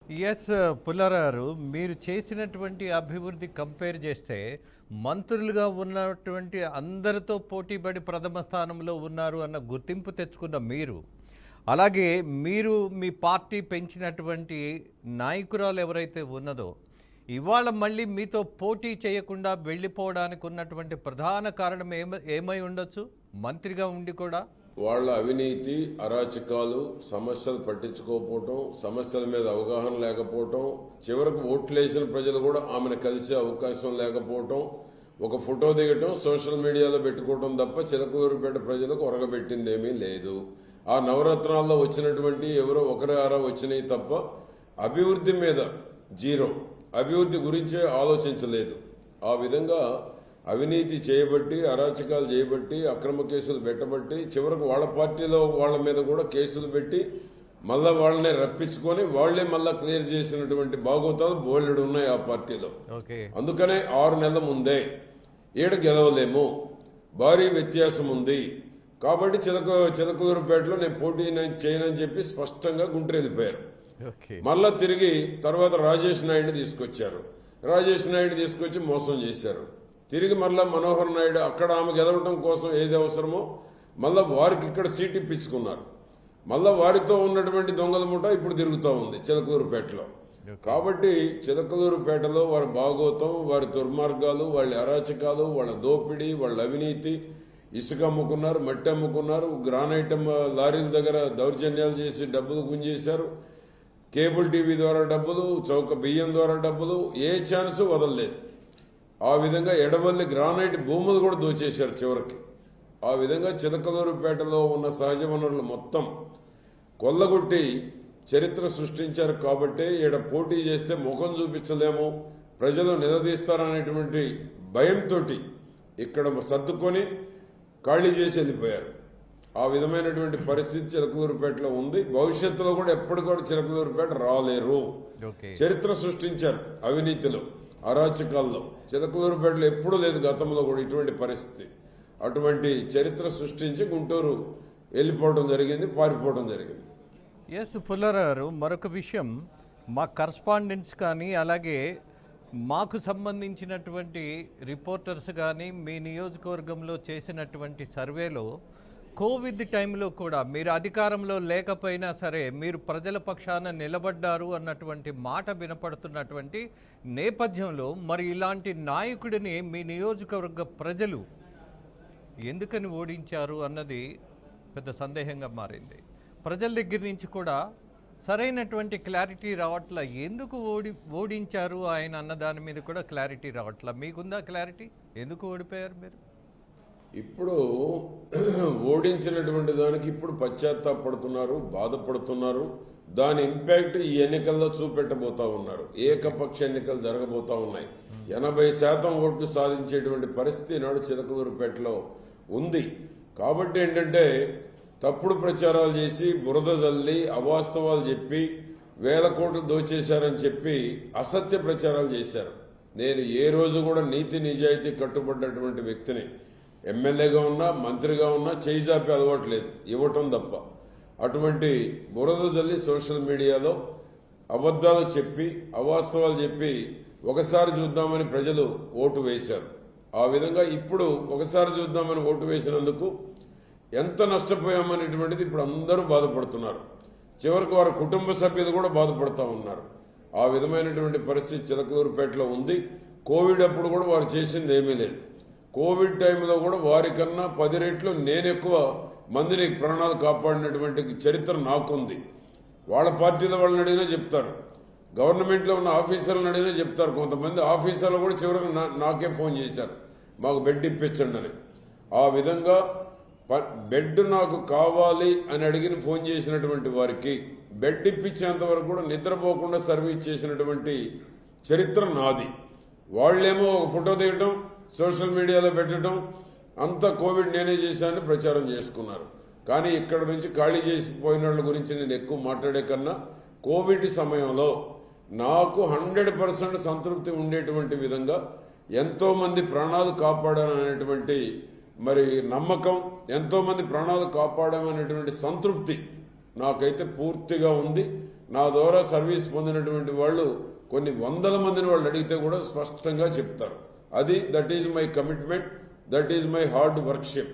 Yes Pullarao, మీరు చేసినటువంటి అభివృద్ధి కంపేర్ చేస్తే మంత్రులుగా ఉన్నటువంటి అందరితో పోటీపడి ప్రథమ స్థానంలో ఉన్నారు అన్న గుర్తింపు తెచ్చుకున్న మీరు, అలాగే మీరు మీ పార్టీ పెంచినటువంటి నాయకురాలు ఎవరైతే ఉన్నదో ఇవాళ మళ్ళీ మీతో పోటీ చేయకుండా వెళ్ళిపోవడానికి ఉన్నటువంటి ప్రధాన కారణం ఏమై ఉండొచ్చు? మంత్రిగా ఉండి కూడా వాళ్ళ అవినీతి, అరాచకాలు, సమస్యలు పట్టించుకోకపోవటం, సమస్యల మీద అవగాహన లేకపోవటం, చివరకు ఓట్లేసిన ప్రజలు కూడా ఆమెను కలిసే అవకాశం లేకపోవటం, ఒక ఫోటో దిగటం సోషల్ మీడియాలో పెట్టుకోవటం తప్ప చిలకలూరుపేట ప్రజలకు ఒరగబెట్టిందేమీ లేదు. ఆ నవరత్నాల్లో వచ్చినటువంటి ఎవరో ఒకరు వచ్చినాయి తప్ప అభివృద్ధి మీద జీరో. అభివృద్ధి గురించే ఆలోచించలేదు. ఆ విధంగా అవినీతి చేయబట్టి, అరాచకాలు చేయబట్టి, అక్రమ కేసులు పెట్టబట్టి, చివరకు వాళ్ళ పార్టీలో వాళ్ళ మీద కూడా కేసులు పెట్టి మళ్ళా వాళ్ళనే రప్పించుకొని వాళ్లే మళ్ళా క్లియర్ చేసినటువంటి భాగవతాలు బోలెడు ఉన్నాయి ఆ పార్టీలో. అందుకనే 6 నెలల ముందే ఏడు గెలవలేము, భారీ వ్యత్యాసం ఉంది కాబట్టి చిలకలూరుపేటలో నేను పోటీ చేయనని చెప్పి స్పష్టంగా గుంటూరు వెళ్ళిపోయారు. మళ్ళా తిరిగి తర్వాత రాజేష్ నాయుడిని తీసుకొచ్చారు. రాజేష్ నాయుడు తీసుకొచ్చి మోసం చేశారు. తిరిగి మళ్ళా మనోహర్ నాయుడు అక్కడ ఆమె గెలవటం కోసం ఏది అవసరమో మళ్ళా వారికి ఇక్కడ సీట్ ఇప్పించుకున్నారు. మళ్ళా వారితో ఉన్నటువంటి దొంగల ముఠ ఇప్పుడు తిరుగుతూ ఉంది చిలకలూరుపేటలో. కాబట్టి చిలకలూరుపేటలో వారి భాగోతం, వారి దుర్మార్గాలు, వాళ్ళ అరాచకాలు, వాళ్ళ దోపిడీ, వాళ్ళ అవినీతి, ఇసుక అమ్ముకున్నారు, మట్టి అమ్ముకున్నారు, గ్రానైట్ లారీల దగ్గర దౌర్జన్యాలు చేసి డబ్బులు గుంజేశారు, కేబుల్ టీవీ ద్వారా డబ్బులు, చౌక బియ్యం ద్వారా డబ్బులు, ఏ ఛాన్స్ వదలలేదు. ఆ విధంగా ఎడవల్లి గ్రానైట్ భూములు కూడా దోచేశారు చివరికి. ఆ విధంగా చిలకలూరుపేటలో ఉన్న సహజ వనరులు మొత్తం కొల్లగొట్టి చరిత్ర సృష్టించారు. కాబట్టి ఈడ పోటీ చేస్తే ముఖం చూపించలేము, ప్రజలు నిలదీస్తారనేటువంటి భయంతో ఇక్కడ సర్దుకొని ఖాళీ చేసి వెళ్ళిపోయారు. ఆ విధమైనటువంటి పరిస్థితి చిలకలూరుపేటలో ఉంది. భవిష్యత్తులో కూడా ఎప్పుడు కూడా చిలకలూరుపేట రాలేరు. చరిత్ర సృష్టించారు అవినీతిలో, అరాచకాల్లో. చిలకలూరుపేటలో ఎప్పుడూ లేదు గతంలో కూడా ఇటువంటి పరిస్థితి. అటువంటి చరిత్ర సృష్టించి గుంటూరు వెళ్ళిపోవడం జరిగింది, పారిపోవడం జరిగింది. ఎస్ పుల్లారావు, మరొక విషయం, మా కరస్పాండెంట్స్ కానీ అలాగే మాకు సంబంధించినటువంటి రిపోర్టర్స్ కానీ మీ నియోజకవర్గంలో చేసినటువంటి సర్వేలో కోవిడ్ టైంలో కూడా మీరు అధికారంలో లేకపోయినా సరే మీరు ప్రజల పక్షాన నిలబడ్డారు అన్నటువంటి మాట వినపడుతున్నటువంటి నేపథ్యంలో మరి ఇలాంటి నాయకుడిని మీ నియోజకవర్గ ప్రజలు ఎందుకని ఓడించారు అన్నది పెద్ద సందేహంగా మారింది. ప్రజల దగ్గర నుంచి కూడా సరైనటువంటి క్లారిటీ రావట్లా. ఎందుకు ఓడించారు ఆయన అన్న దాని మీద కూడా క్లారిటీ రావట్లా. మీకుందా క్లారిటీ? ఎందుకు ఓడిపోయారు మీరు? ఇప్పుడు ఓడించినటువంటి దానికి ఇప్పుడు పశ్చాత్తాపడుతున్నారు, బాధపడుతున్నారు. దాని ఇంపాక్ట్ ఈ ఎన్నికల్లో చూపెట్టబోతా ఉన్నారు. ఏకపక్ష ఎన్నికలు జరగబోతా ఉన్నాయి. 80% ఓట్లు సాధించేటువంటి పరిస్థితి నాడు చిలకలూరుపేటలో ఉంది. కాబట్టి ఏంటంటే తప్పుడు ప్రచారాలు చేసి, బురద జల్లి, అవాస్తవాలు చెప్పి, 1000 కోట్లు దోచేశారని చెప్పి అసత్య ప్రచారాలు చేశారు. నేను ఏ రోజు కూడా నీతి నిజాయితీ కట్టుబడ్డటువంటి వ్యక్తిని. ఎమ్మెల్యేగా ఉన్నా, మంత్రిగా ఉన్నా చేయి చాపే అలవాటు లేదు, ఇవ్వటం తప్ప. అటువంటి బురద జల్లి సోషల్ మీడియాలో అబద్దాలు చెప్పి, అవాస్తవాలు చెప్పి ఒకసారి చూద్దామని ప్రజలు ఓటు వేశారు. ఆ విధంగా ఇప్పుడు ఒకసారి చూద్దామని ఓటు వేసినందుకు ఎంత నష్టపోయామనేటువంటిది ఇప్పుడు అందరూ బాధపడుతున్నారు. చివరికి వారి కుటుంబ సభ్యులు కూడా బాధపడుతూ ఉన్నారు. ఆ విధమైనటువంటి పరిస్థితి చిలకలూరుపేటలో ఉంది. కోవిడ్ అప్పుడు కూడా వారు చేసింది ఏమీ లేదు. కోవిడ్ టైంలో కూడా వారికన్నా 10 రెట్లు నేనెక్కువ మందిని ప్రాణాలు కాపాడినటువంటి చరిత్ర నాకుంది. వాళ్ళ పార్టీల వాళ్ళని అడిగినా చెప్తారు, గవర్నమెంట్లో ఉన్న ఆఫీసర్లను అడిగినా చెప్తారు. కొంతమంది ఆఫీసర్లు కూడా చివరికి నాకే ఫోన్ చేశారు, మాకు బెడ్ ఇప్పించండి అని. ఆ విధంగా బెడ్ నాకు కావాలి అని అడిగిన ఫోన్ చేసినటువంటి వారికి బెడ్ ఇప్పించేంత వరకు కూడా నిద్రపోకుండా సర్వీస్ చేసినటువంటి చరిత్ర నాది. వాళ్లేమో ఒక ఫోటో దిగటం, సోషల్ మీడియాలో పెట్టడం, అంతా కోవిడ్ నేనే చేశానని ప్రచారం చేసుకున్నారు. కానీ ఇక్కడ నుంచి ఖాళీ చేసిపోయిన వాళ్ళ గురించి నేను ఎక్కువ మాట్లాడే కన్నా కోవిడ్ సమయంలో నాకు 100% సంతృప్తి ఉండేటువంటి విధంగా ఎంతో మంది ప్రాణాలు కాపాడాలనేటువంటి మరి నమ్మకం, ఎంతో మంది ప్రాణాలు కాపాడామనేటువంటి సంతృప్తి నాకైతే పూర్తిగా ఉంది. నా ద్వారా సర్వీస్ పొందినటువంటి వాళ్ళు కొన్ని వందల మందిని వాళ్ళు అడిగితే కూడా స్పష్టంగా చెప్తారు. That is my commitment, that is my hard worship.